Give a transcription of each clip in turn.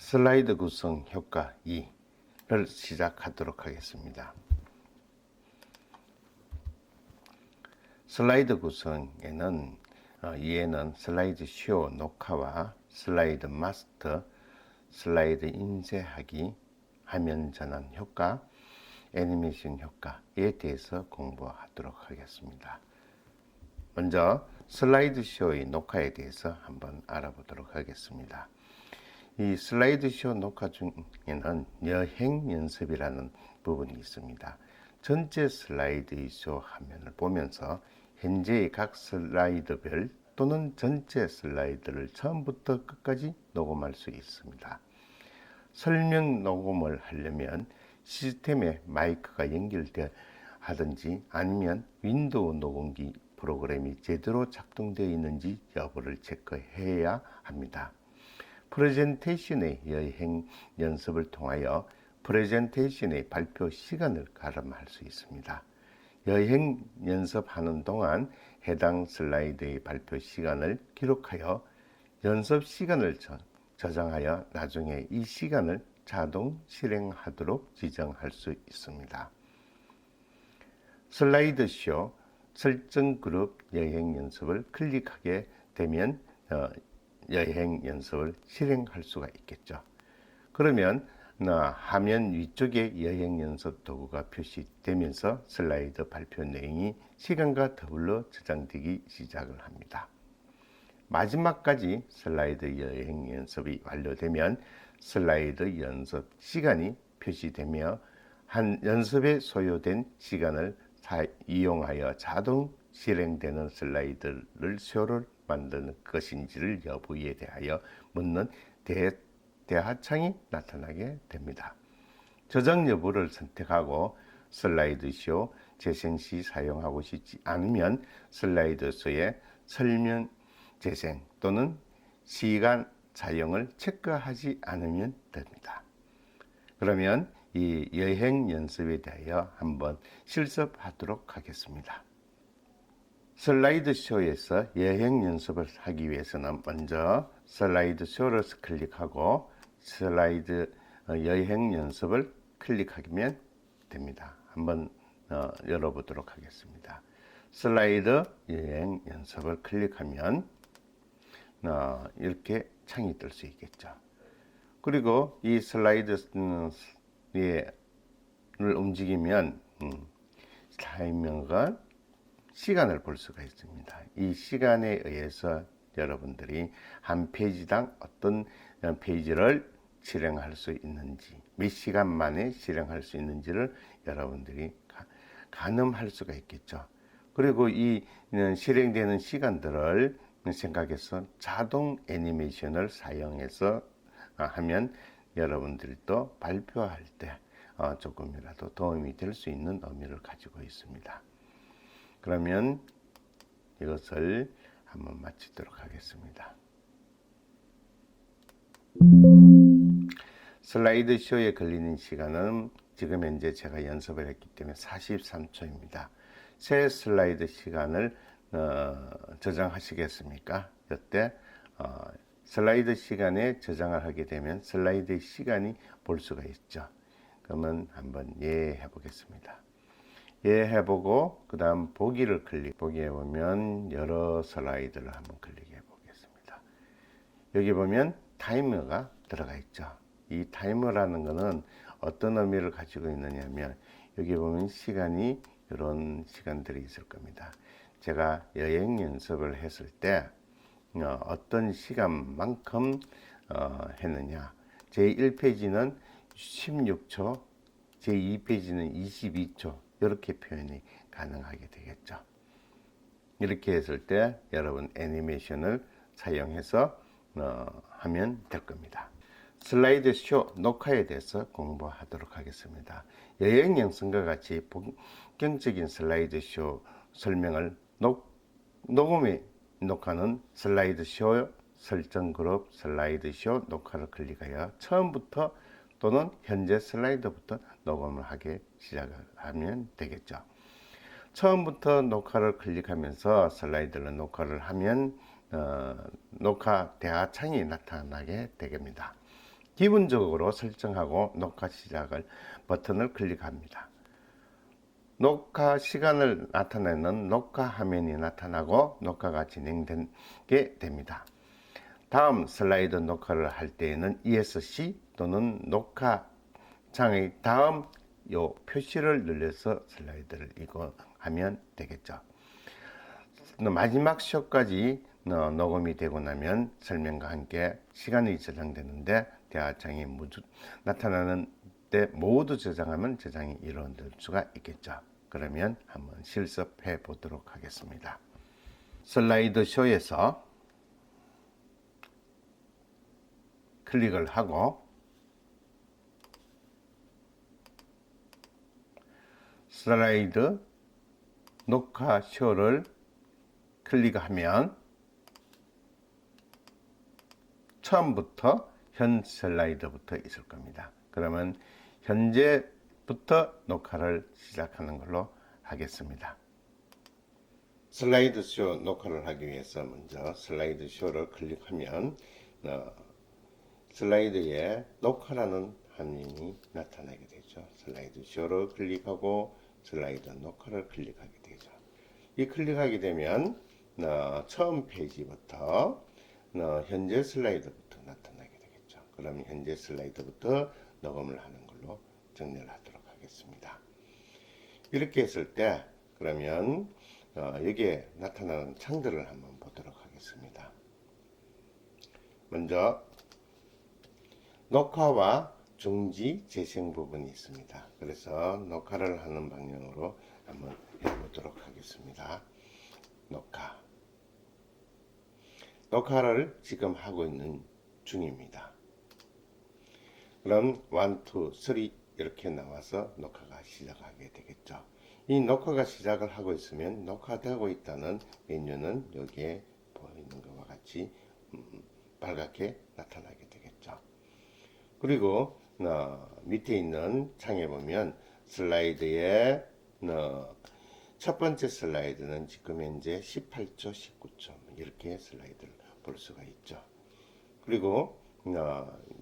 슬라이드 구성 효과 2를 시작하도록 하겠습니다. 슬라이드 구성에는 이에는 슬라이드 쇼 녹화와 슬라이드 마스터, 슬라이드 인쇄하기, 화면 전환 효과, 애니메이션 효과에 대해서 공부하도록 하겠습니다. 먼저 슬라이드 쇼의 녹화에 대해서 한번 알아보도록 하겠습니다. 이 슬라이드 쇼 녹화 중에는 여행 연습이라는 부분이 있습니다. 전체 슬라이드 쇼 화면을 보면서 현재의 각 슬라이드별 또는 전체 슬라이드를 처음부터 끝까지 녹음할 수 있습니다. 설명 녹음을 하려면 시스템에 마이크가 연결되어 하든지 아니면 윈도우 녹음기 프로그램이 제대로 작동되어 있는지 여부를 체크해야 합니다. 프레젠테이션의 여행 연습을 통하여 프레젠테이션의 발표 시간을 가름할 수 있습니다. 여행 연습하는 동안 해당 슬라이드의 발표 시간을 기록하여 연습 시간을 저장하여 나중에 이 시간을 자동 실행하도록 지정할 수 있습니다. 슬라이드 쇼 설정 그룹 여행 연습을 클릭하게 되면 여행 연습을 실행할 수가 있겠죠. 그러면 화면 위쪽에 여행 연습 도구가 표시되면서 슬라이드 발표 내용이 시간과 더불어 저장되기 시작을 합니다. 마지막까지 슬라이드 여행 연습이 완료되면 슬라이드 연습 시간이 표시되며 한 연습에 소요된 시간을 이용하여 자동 실행되는 슬라이드를 쇼를 만드는 것인지를 여부에 대하여 묻는 대화창이 나타나게 됩니다. 저장 여부를 선택하고 슬라이드 쇼 재생 시 사용하고 싶지 않으면 슬라이드 쇼의 설명 재생 또는 시간 사용을 체크하지 않으면 됩니다. 그러면 이 여행 연습에 대하여 한번 실습하도록 하겠습니다. 슬라이드 쇼에서 여행 연습을 하기 위해서는 먼저 슬라이드 쇼를 클릭하고 슬라이드 여행 연습을 클릭하면 됩니다. 한번 열어보도록 하겠습니다. 슬라이드 여행 연습을 클릭하면 이렇게 창이 뜰 수 있겠죠. 그리고 이 슬라이드를 움직이면 타이머가 시간을 볼 수가 있습니다. 이 시간에 의해서 여러분들이 한 페이지당 어떤 페이지를 실행할 수 있는지, 몇 시간 만에 실행할 수 있는지를 여러분들이 가늠할 수가 있겠죠. 그리고 이 실행되는 시간들을 생각해서 자동 애니메이션을 사용해서 하면 여러분들이 또 발표할 때 조금이라도 도움이 될 수 있는 의미를 가지고 있습니다. 그러면 이것을 한번 마치도록 하겠습니다. 슬라이드 쇼에 걸리는 시간은 지금 현재 제가 연습을 했기 때문에 43초입니다. 새 슬라이드 시간을 저장하시겠습니까? 이때 슬라이드 시간에 저장을 하게 되면 슬라이드 시간이 볼 수가 있죠. 그러면 한번 예해 보겠습니다. 예해 보고 그 다음 보기를 보기에 보면 여러 슬라이드를 한번 클릭해 보겠습니다. 여기 보면 타이머가 들어가 있죠. 이 타이머라는 것은 어떤 의미를 가지고 있느냐면 여기 보면 시간이 이런 시간들이 있을 겁니다. 제가 여행 연습을 했을 때 어떤 시간만큼 했느냐. 제1페이지는 16초, 제2페이지는 22초 이렇게 표현이 가능하게 되겠죠. 이렇게 했을 때 여러분 애니메이션을 사용해서 하면 될 겁니다. 슬라이드 쇼 녹화에 대해서 공부하도록 하겠습니다. 여행 영상과 같이 본격적인 슬라이드 쇼 설명을 녹음의 녹화는 슬라이드 쇼 설정 그룹 슬라이드 쇼 녹화를 클릭하여 처음부터 또는 현재 슬라이드부터 녹음을 하게 시작하면 되겠죠. 처음부터 녹화를 클릭하면서 슬라이드를 녹화를 하면 녹화 대화창이 나타나게 됩니다. 기본적으로 설정하고 녹화 시작을 버튼을 클릭합니다. 녹화 시간을 나타내는 녹화 화면이 나타나고 녹화가 진행되게 됩니다. 다음 슬라이드 녹화를 할 때에는 ESC 또는 녹화창의 다음 요 표시를 눌러서 슬라이드를 이동하면 되겠죠. 마지막 숏까지 녹음이 되고 나면 설명과 함께 시간이 저장되는데 대화창이 나타나는 때 모두 저장하면 저장이 이루어질 수가 있겠죠. 그러면 한번 실습해 보도록 하겠습니다. 슬라이드 쇼에서 클릭을 하고 슬라이드 녹화 쇼를 클릭하면 처음부터 현 슬라이드부터 있을 겁니다. 그러면 현재부터 녹화를 시작하는 걸로 하겠습니다. 슬라이드 쇼 녹화를 하기 위해서 먼저 슬라이드 쇼를 클릭하면 슬라이드에 녹화라는 화면이 나타나게 되죠. 슬라이드 쇼를 클릭하고 슬라이드 녹화를 클릭하게 되죠. 이 클릭하게 되면 처음 페이지부터 현재 슬라이드부터 나타나게 되겠죠. 그럼 현재 슬라이드부터 녹음을 하는 걸로 정리를 하도록 하겠습니다. 이렇게 했을 때 그러면 여기에 나타나는 창들을 한번 보도록 하겠습니다. 먼저 녹화와 중지 재생 부분이 있습니다. 그래서 녹화를 하는 방향으로 한번 해보도록 하겠습니다. 녹화를 지금 하고 있는 중입니다. 그럼 1, 2, 3 이렇게 나와서 녹화가 시작하게 되겠죠. 이 녹화가 시작을 하고 있으면 녹화되고 있다는 메뉴는 여기에 보이는 것과 같이 빨갛게 나타나게 되겠죠. 그리고 밑에 있는 창에 보면 슬라이드의 첫 번째 슬라이드는 지금 현재 18초, 19초 이렇게 슬라이드를 볼 수가 있죠. 그리고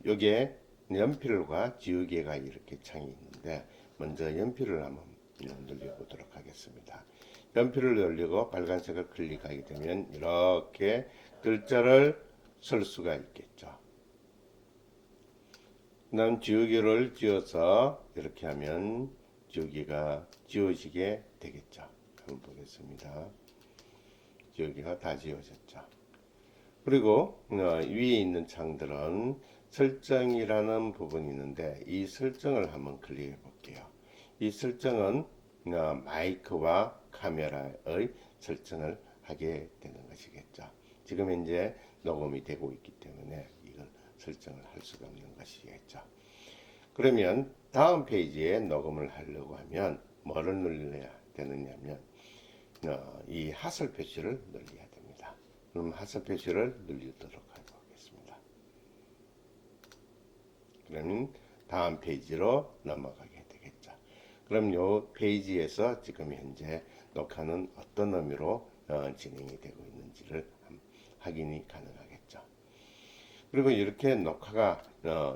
여기에 연필과 지우개가 이렇게 창이 있는데 먼저 연필을 한번 눌러보도록 하겠습니다. 연필을 눌리고 빨간색을 클릭하게 되면 이렇게 글자를 쓸 수가 있겠죠. 그다음 지우개를 지어서 이렇게 하면 지우개가 지워지게 되겠죠. 한번 보겠습니다. 지우개가 다 지워졌죠. 그리고 위에 있는 창들은 설정이라는 부분이 있는데 이 설정을 한번 클릭해 볼게요. 이 설정은 마이크와 카메라의 설정을 하게 되는 것이겠죠. 지금 현재 녹음이 되고 있기 때문에 이걸 설정을 할 수가 없는 것이겠죠. 그러면 다음 페이지에 녹음을 하려고 하면 뭐를 눌러야 되느냐면 이 하설 표시를 눌러야 됩니다. 그럼 하설 표시를 누르도록 하겠습니다. 그러면 다음 페이지로 넘어가게 되겠죠. 그럼 이 페이지에서 지금 현재 녹화는 어떤 의미로 진행이 되고 있는지를 확인이 가능하겠죠. 그리고 이렇게 녹화가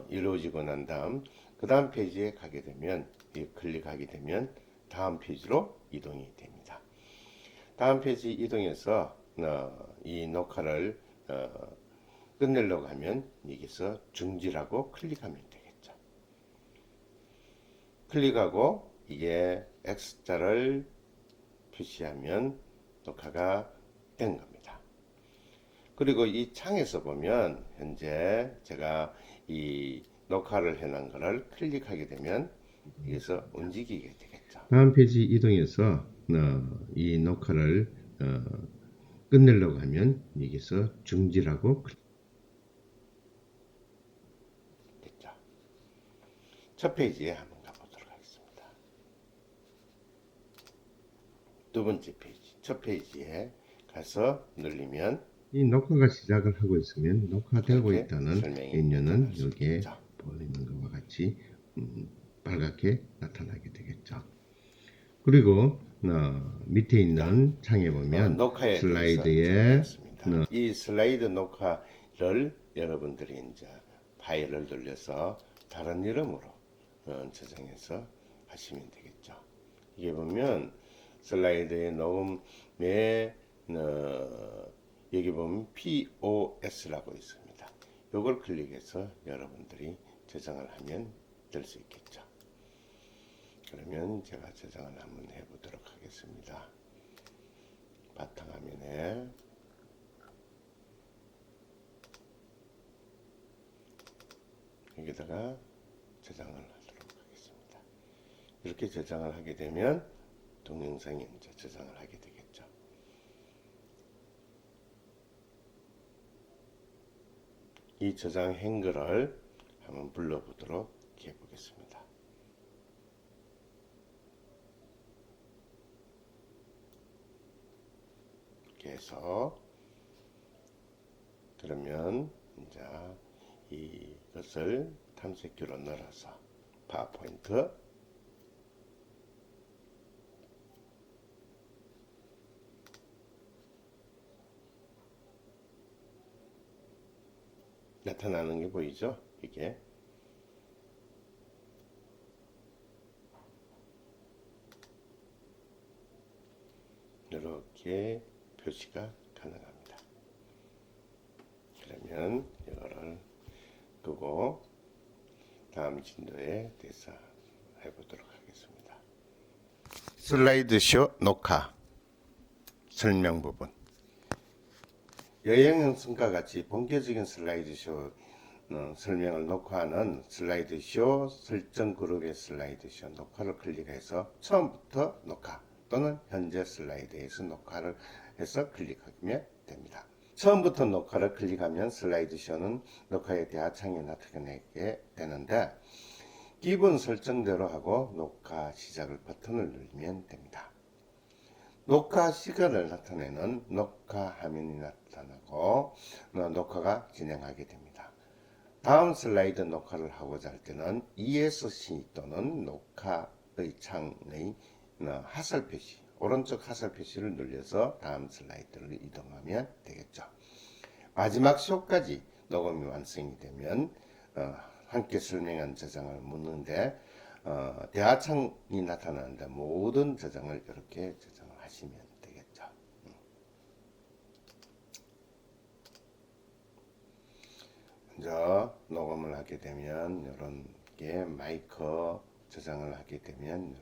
이루어지고 난 다음 그 다음 페이지에 가게 되면 클릭하게 되면 다음 페이지로 이동이 됩니다. 다음 페이지 이동해서 이 녹화를 끝내려고 하면 여기서 중지라고 클릭하면 되겠죠. 클릭하고 이게 X자를 표시하면 녹화가 된 겁니다. 그리고 이 창에서 보면 현재 제가 이 녹화를 해놓은 거를 클릭하게 되면 여기서 움직이게 되겠죠. 다음 페이지 이동해서 이 녹화를 끝내려고 하면 여기서 중지라고 됐죠. 첫 페이지에 한번 가보도록 하겠습니다. 두 번째 페이지, 첫 페이지에 가서 누르면 이 녹화가 시작을 하고 있으면 녹화되고 있다는 메뉴는 여기에 보이는 것과 같이 빨갛게 나타나게 되겠죠. 그리고 밑에 있는 창에 보면 슬라이드에 이 슬라이드 녹화를 여러분들이 이제 파일을 돌려서 다른 이름으로 저장해서 하시면 되겠죠. 이게 보면 슬라이드의 녹음에 여기 보면 POS라고 있습니다. 이걸 클릭해서 여러분들이 저장을 하면 될 수 있겠죠. 그러면 제가 저장을 한번 해보도록 하겠습니다. 바탕화면에 여기다가 저장을 하도록 하겠습니다. 이렇게 저장을 하게 되면 동영상이 이제 저장을 하게 되겠죠. 이 저장 행거를 한번 불러보도록 해보겠습니다. 이렇게 해서 그러면 이제 이것을 탐색기로 넣어서 파워포인트 나타나는 게 보이죠? 이게 이렇게 표시가 가능합니다. 그러면 이거를 끄고 다음 진도에 대해서 해보도록 하겠습니다. 슬라이드쇼 녹화 설명 부분. 여행성과 같이 본격적인 슬라이드쇼 설명을 녹화하는 슬라이드쇼 설정 그룹의 슬라이드쇼 녹화를 클릭해서 처음부터 녹화 또는 현재 슬라이드에서 녹화를 해서 클릭하면 됩니다. 처음부터 녹화를 클릭하면 슬라이드쇼는 녹화에 대한 창이 나타나게 되는데 기본 설정대로 하고 녹화 시작을 버튼을 누르면 됩니다. 녹화 시간을 나타내는 녹화 화면이 나타나고 녹화가 진행하게 됩니다. 다음 슬라이드 녹화를 하고자 할 때는 ESC 또는 녹화의 창의 하살 표시, 오른쪽 하살 표시를 눌러서 다음 슬라이드를 이동하면 되겠죠. 마지막 쇼까지 녹음이 완성이 되면 함께 설명한 저장을 묻는데 대화창이 나타나는데 모든 저장을 이렇게 저장을 하시면 되겠죠. 먼저 녹음을 하게 되면 이런 게 마이크 저장을 하게 되면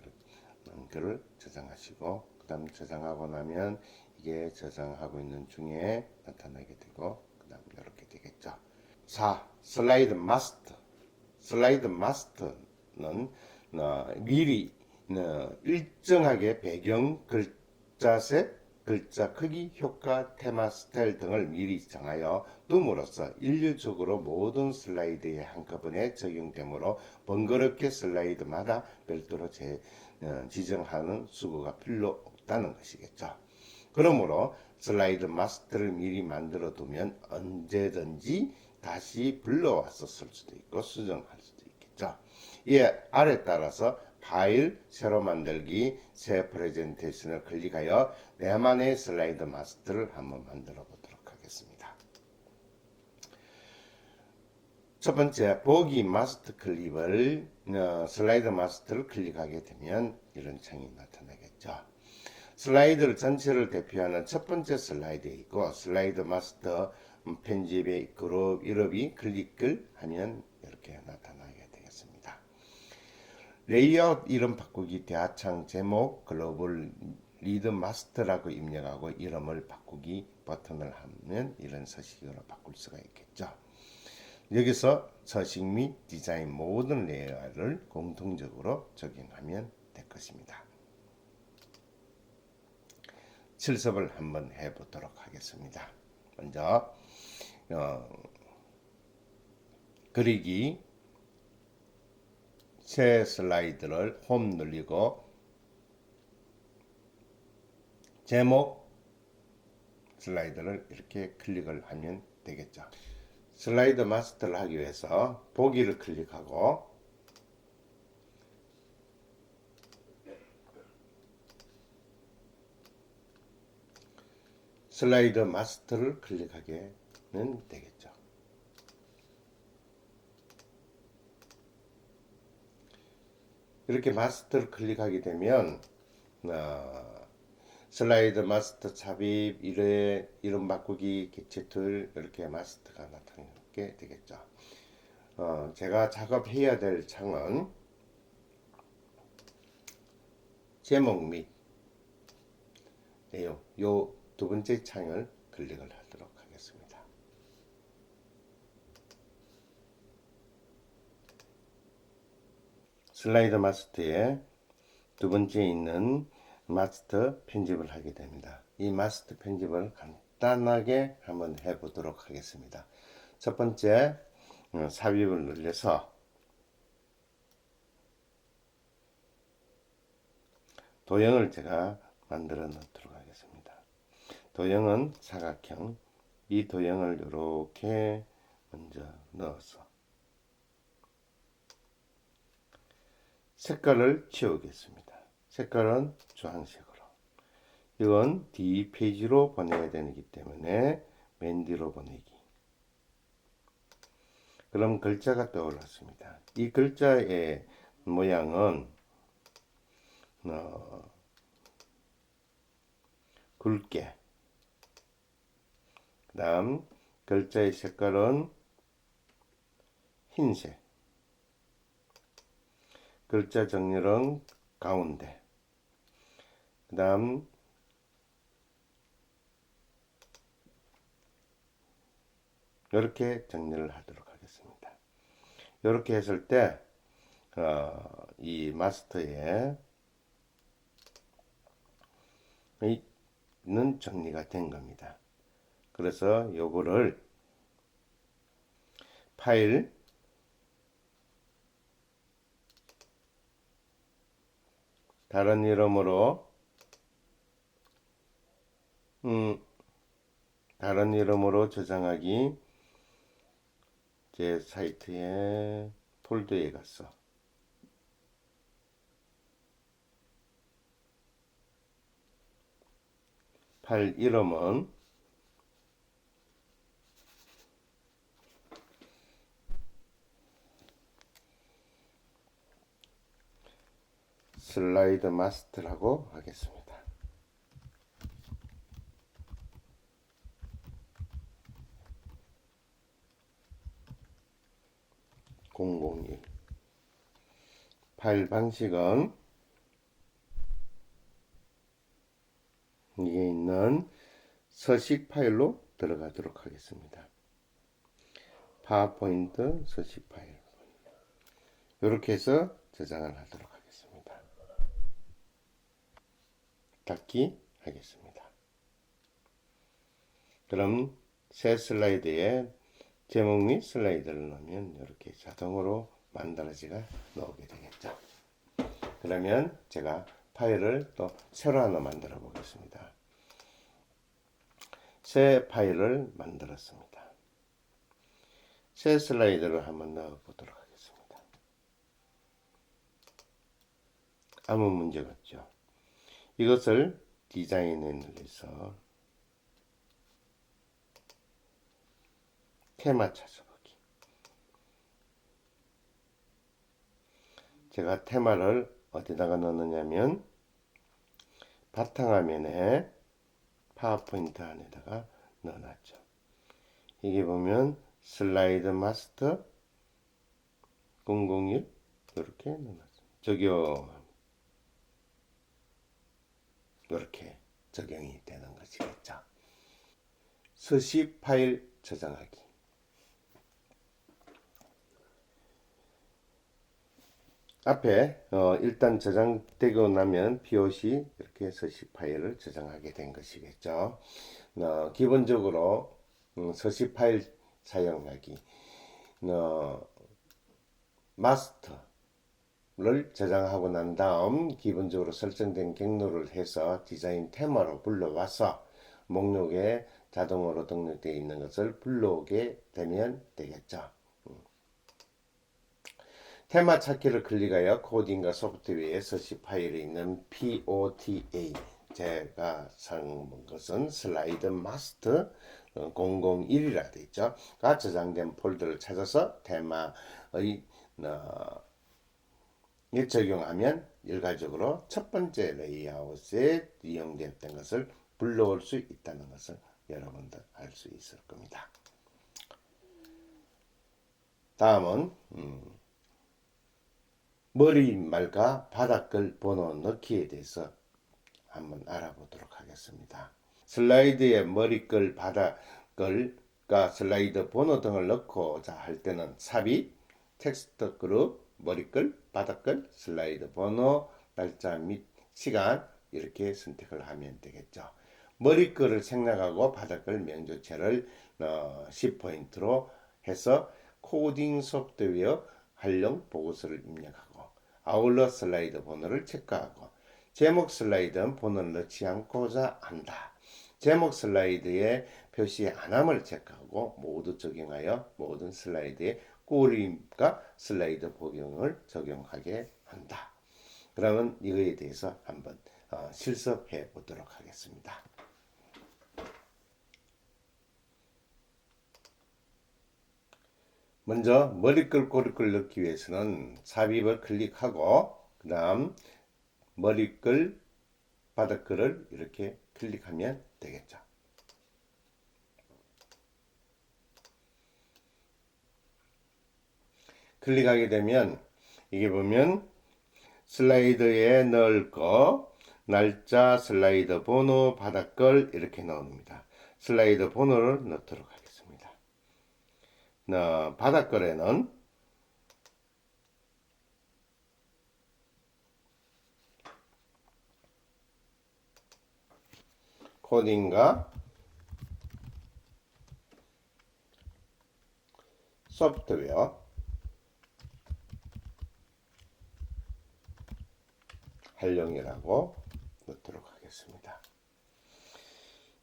이런 거를 저장하시고 그 다음 저장하고 나면 이게 저장하고 있는 중에 나타나게 되고 그 다음 이렇게 되겠죠. 4. 슬라이드 마스터. 슬라이드 마스터는 미리 일정하게 배경, 글자색, 글자 크기, 효과, 테마, 스타일 등을 미리 정하여 둠으로써 일률적으로 모든 슬라이드에 한꺼번에 적용되므로 번거롭게 슬라이드마다 별도로 지정하는 수고가 필요 없다는 것이겠죠. 그러므로 슬라이드 마스터를 미리 만들어 두면 언제든지 다시 불러와서 쓸 수도 있고 수정할 수도 있겠죠. 이에 아래 따라서 파일, 새로 만들기, 새 프레젠테이션을 클릭하여 내만의 슬라이드 마스터를 한번 만들어 보도록 하겠습니다. 첫 번째, 보기 마스터 클립을 슬라이드 마스터를 클릭하게 되면 이런 창이 나타나겠죠. 슬라이드 전체를 대표하는 첫 번째 슬라이드에 있고 슬라이드 마스터 편집의 그룹 이름이 클릭을 하면 이렇게 나타나게 되겠습니다. 레이아웃 이름 바꾸기 대화창 제목 글로벌 리드 마스터라고 입력하고 이름을 바꾸기 버튼을 하면 이런 서식으로 바꿀 수가 있겠죠. 여기서 서식 및 디자인 모든 레이아웃을 공통적으로 적용하면 될 것입니다. 실습을 한번 해보도록 하겠습니다. 먼저 그리기 새 슬라이드를 홈 눌리고 제목 슬라이드를 이렇게 클릭을 하면 되겠죠. 슬라이드 마스터를 하기 위해서 보기를 클릭하고 슬라이드 마스터를 클릭하게 되겠죠. 이렇게 마스터를 클릭하게 되면 슬라이드 마스터 삽입 1회 이름 바꾸기 객체 툴 이렇게 마스터가 나타나게 되겠죠. 제가 작업해야 될 창은 제목 및 내용 요 두 번째 창을 클릭을 하도록 하겠습니다. 슬라이드 마스터에 두 번째 있는 마스터 편집을 하게 됩니다. 이 마스터 편집을 간단하게 한번 해보도록 하겠습니다. 첫 번째 삽입을 눌러서 도형을 제가 만들어 놓도록 하겠습니다. 도형은 사각형. 이 도형을 이렇게 먼저 넣어서 색깔을 채우겠습니다. 색깔은 주황색으로. 이건 D 페이지로 보내야 되기 때문에 맨 뒤로 보내기. 그럼 글자가 떠올랐습니다. 이 글자의 모양은 굵게. 그 다음 글자의 색깔은 흰색. 글자 정렬은 가운데. 그 다음 이렇게 정리를 하도록 하겠습니다. 이렇게 했을 때 이 마스터에 는 정리가 된 겁니다. 그래서 요거를 파일 다른 이름으로 저장하기 제 사이트에 폴더에 갔어. 파일 이름은 슬라이드 마스터라고 하겠습니다. 001 파일 방식은 이게 있는 서식 파일로 들어가도록 하겠습니다. 파워포인트 서식 파일 이렇게 해서 저장을 하도록 하겠습니다. 닫기 하겠습니다. 그럼 새 슬라이드에 제목 및 슬라이드를 넣으면 이렇게 자동으로 만들어지가 나오게 되겠죠. 그러면 제가 파일을 또 새로 하나 만들어 보겠습니다. 새 파일을 만들었습니다. 새 슬라이드를 한번 넣어 보도록 하겠습니다. 아무 문제가 없죠. 이것을 디자인에 눌러서 테마 찾아보기. 제가 테마를 어디다가 넣느냐면 바탕화면에 파워포인트 안에다가 넣어놨죠. 이게 보면 슬라이드 마스터 001 이렇게 넣어놨죠. 이렇게 적용이 되는 것이겠죠. 서식 파일 저장하기. 앞에 일단 저장되고 나면 POC 이렇게 서식 파일을 저장하게 된 것이겠죠. 기본적으로 서식 파일 사용하기 마스터를 저장하고 난 다음 기본적으로 설정된 경로를 해서 디자인 테마로 불러와서 목록에 자동으로 등록되어 있는 것을 불러오게 되면 되겠죠. 테마 찾기를 클릭하여 코딩과 소프트웨어의 서식 파일에 있는 POTA 제가 사용한 것은 슬라이드 마스터 001이라 되어 있죠. 가 저장된 폴더를 찾아서 테마의 이 적용하면 일괄적으로 첫 번째 레이아웃에 이용되었던 것을 불러올 수 있다는 것을 여러분들 알 수 있을 겁니다. 다음은 머리말과 바닥글 번호 넣기에 대해서 한번 알아보도록 하겠습니다. 슬라이드에 머리글, 바닥글과 슬라이드 번호 등을 넣고자 할 때는 삽입, 텍스트 그룹, 머리글, 바닥글, 슬라이드 번호, 날짜 및 시간 이렇게 선택을 하면 되겠죠. 머리글을 생략하고 바닥글 명조체를 10포인트로 해서 코딩 소프트웨어 활용 보고서를 입력하고 아울러 슬라이드 번호를 체크하고 제목 슬라이드는 번호를 넣지 않고자 한다. 제목 슬라이드에 표시 안함을 체크하고 모두 적용하여 모든 슬라이드에 꾸림과 슬라이드 복용을 적용하게 한다. 그러면 이거에 대해서 한번 실습해 보도록 하겠습니다. 먼저 머리글 꼬리글 넣기 위해서는 삽입을 클릭하고 그 다음 머리글 바닥글을 이렇게 클릭하면 되겠죠. 클릭하게 되면 이게 보면 슬라이드에 넣을 거 날짜 슬라이드 번호 바닥글 이렇게 나옵니다. 슬라이드 번호를 넣도록 하겠습니다. 바닥글에는 코딩과 소프트웨어 활용이라고 넣도록 하겠습니다.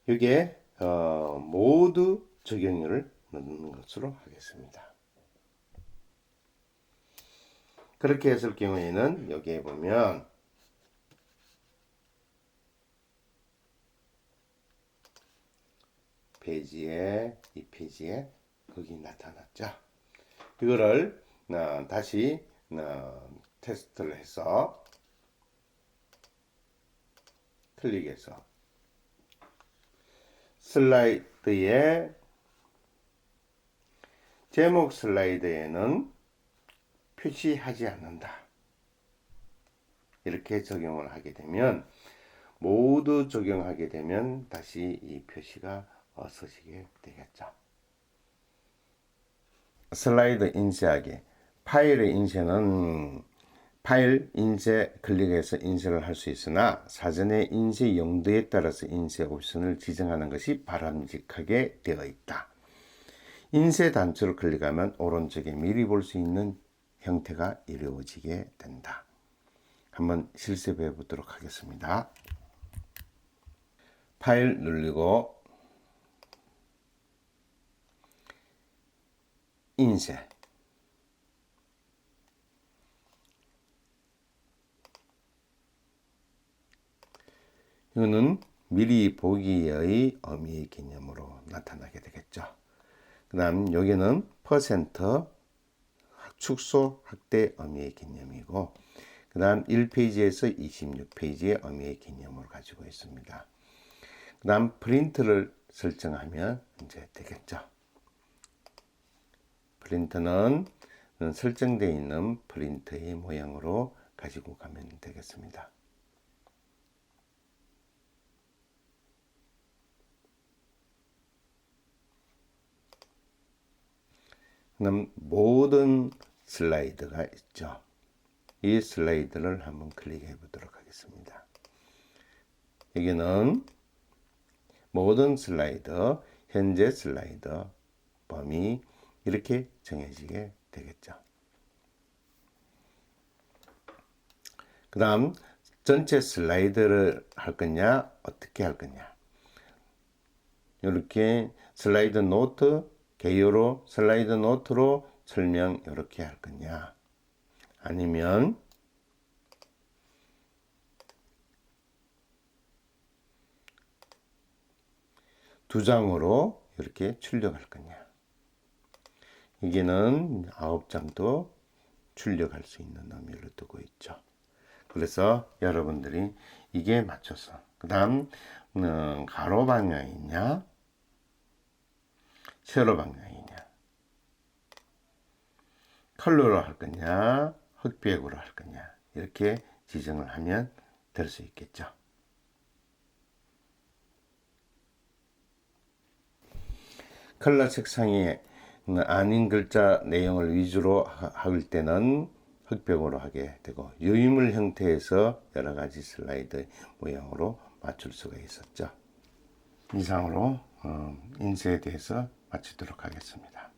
이게 모두 적용률을 넣는 것으로 하겠습니다. 그렇게 했을 경우에는 여기에 보면 페이지에 이 페이지에 거기 나타났죠. 이거를 다시 테스트를 해서 클릭해서 슬라이드에 제목 슬라이드에는 표시하지 않는다. 이렇게 적용을 하게 되면 모두 적용하게 되면 다시 이 표시가 없어지게 되겠죠. 슬라이드 인쇄하기. 파일의 인쇄는 파일 인쇄 클릭해서 인쇄를 할 수 있으나 사전에 인쇄 용도에 따라서 인쇄 옵션을 지정하는 것이 바람직하게 되어 있다. 인쇄 단추를 클릭하면 오른쪽에 미리 볼 수 있는 형태가 이루어지게 된다. 한번 실습해 보도록 하겠습니다. 파일 누르고 인쇄 이거는 미리 보기의 의미의 개념으로 나타나게 되겠죠. 그 다음 여기는 퍼센트 축소 확대 의미의 개념이고 그 다음 1페이지에서 26페이지의 의미의 개념을 가지고 있습니다. 그 다음 프린트를 설정하면 이제 되겠죠. 프린트는 설정되어 있는 프린트의 모양으로 가지고 가면 되겠습니다. 그럼 모든 슬라이드가 있죠. 이 슬라이드를 한번 클릭해 보도록 하겠습니다. 여기는 모든 슬라이드, 현재 슬라이드 범위 이렇게 정해지게 되겠죠. 그 다음 전체 슬라이드를 할 거냐 어떻게 할 거냐 이렇게 슬라이드 노트 개요로 슬라이드 노트로 설명 이렇게 할 거냐 아니면 두 장으로 이렇게 출력할 거냐. 여기는 9장도 출력할 수 있는 의미를 두고 있죠. 그래서 여러분들이 이게 맞춰서 그 다음 가로 방향이냐 세로 방향이냐 컬러로 할 거냐 흑백으로 할 거냐 이렇게 지정을 하면 될 수 있겠죠. 컬러 색상이 아닌 글자 내용을 위주로 할 때는 흑백으로 하게 되고 유인물 형태에서 여러 가지 슬라이드 모양으로 맞출 수가 있었죠. 이상으로 인쇄에 대해서 마치도록 하겠습니다.